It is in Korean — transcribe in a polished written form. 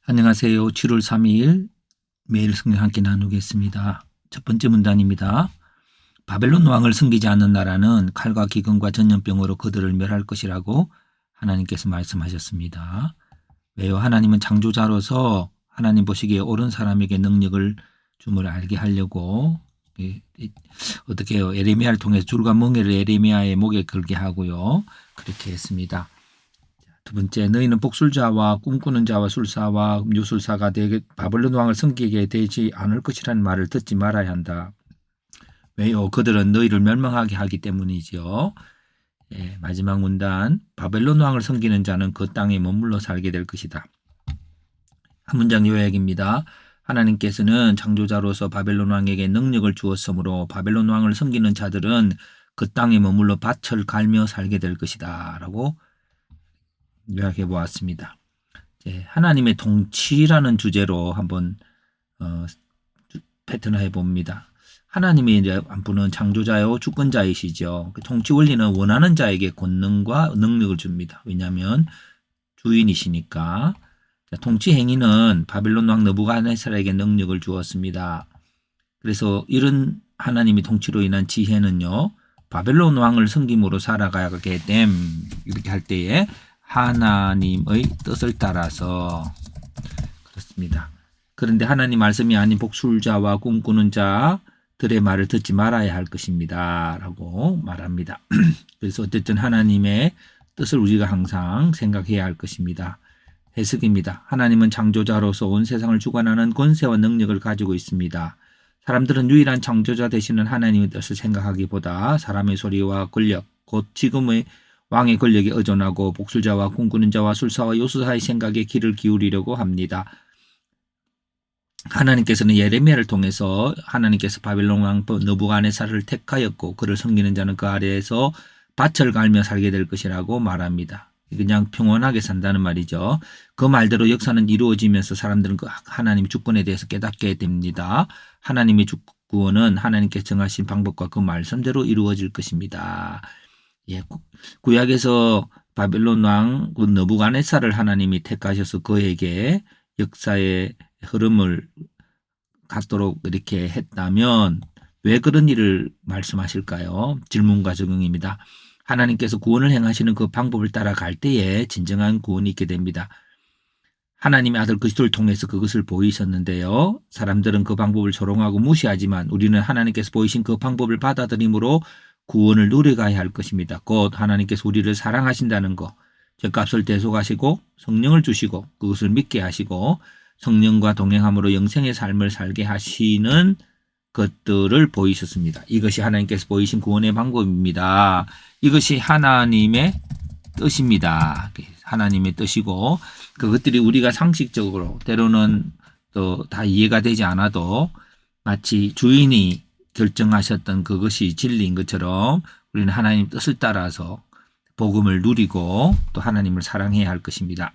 안녕하세요. 7월 3일 매일 성경 함께 나누겠습니다. 첫 번째 문단입니다. 바벨론 왕을 섬기지 않는 나라는 칼과 기근과 전염병으로 그들을 멸할 것이라고 하나님께서 말씀하셨습니다. 왜요? 하나님은 창조자로서 하나님 보시기에 옳은 사람에게 능력을 줌을 알게 하려고 어떻게 해요? 에레미야를 통해서 줄과 멍에를 에레미야의 목에 걸게 하고요. 그렇게 했습니다. 두 번째, 너희는 복술자와 꿈꾸는 자와 술사와 음료술사가 되게 바벨론 왕을 섬기게 되지 않을 것이라는 말을 듣지 말아야 한다. 왜요? 그들은 너희를 멸망하게 하기 때문이죠. 예, 마지막 문단, 바벨론 왕을 섬기는 자는 그 땅에 머물러 살게 될 것이다. 한 문장 요약입니다. 하나님께서는 창조자로서 바벨론 왕에게 능력을 주었으므로 바벨론 왕을 섬기는 자들은 그 땅에 머물러 밭을 갈며 살게 될 것이다 라고 요약해 보았습니다. 하나님의 통치라는 주제로 한번 패턴을 해봅니다. 하나님이 이제 분은 창조자요 주권자이시죠. 통치 원리는 원하는 자에게 권능과 능력을 줍니다. 왜냐하면 주인이시니까. 통치 행위는 바벨론 왕 느부갓네살에게 능력을 주었습니다. 그래서 이런 하나님의 통치로 인한 지혜는요, 바벨론 왕을 섬김으로 살아가게 됨 이렇게 할 때에 하나님의 뜻을 따라서 그렇습니다. 그런데 하나님 말씀이 아닌 복술자와 꿈꾸는 자들의 말을 듣지 말아야 할 것입니다 라고 말합니다. 그래서 어쨌든 하나님의 뜻을 우리가 항상 생각해야 할 것입니다. 해석입니다. 하나님은 창조자로서 온 세상을 주관하는 권세와 능력을 가지고 있습니다. 사람들은 유일한 창조자 되시는 하나님의 뜻을 생각하기보다 사람의 소리와 권력, 곧 지금의 왕의 권력에 의존하고 복술자와 꿈꾸는 자와 술사와 요술사의 생각에 귀를 기울이려고 합니다. 하나님께서는 예레미야를 통해서 하나님께서 바벨론 왕 느부갓네살을 택하였고 그를 섬기는 자는 그 아래에서 밭을 갈며 살게 될 것이라고 말합니다. 그냥 평온하게 산다는 말이죠. 그 말대로 역사는 이루어지면서 사람들은 그 하나님의 주권에 대해서 깨닫게 됩니다. 하나님의 주권은 하나님께서 정하신 방법과 그 말씀대로 이루어질 것입니다. 예, 구약에서 바벨론 왕 느부갓네살을 하나님이 택하셔서 그에게 역사의 흐름을 갖도록 이렇게 했다면 왜 그런 일을 말씀하실까요? 질문과 적용입니다. 하나님께서 구원을 행하시는 그 방법을 따라갈 때에 진정한 구원이 있게 됩니다. 하나님의 아들 그리스도를 통해서 그것을 보이셨는데요. 사람들은 그 방법을 조롱하고 무시하지만 우리는 하나님께서 보이신 그 방법을 받아들임으로 구원을 누려가야 할 것입니다. 곧 하나님께서 우리를 사랑하신다는 것, 죄값을 대속하시고 성령을 주시고 그것을 믿게 하시고 성령과 동행함으로 영생의 삶을 살게 하시는 것들을 보이셨습니다. 이것이 하나님께서 보이신 구원의 방법입니다. 이것이 하나님의 뜻입니다. 하나님의 뜻이고 그것들이 우리가 상식적으로 때로는 또 다 이해가 되지 않아도 마치 주인이 결정하셨던 그것이 진리인 것처럼 우리는 하나님 뜻을 따라서 복음을 누리고 또 하나님을 사랑해야 할 것입니다.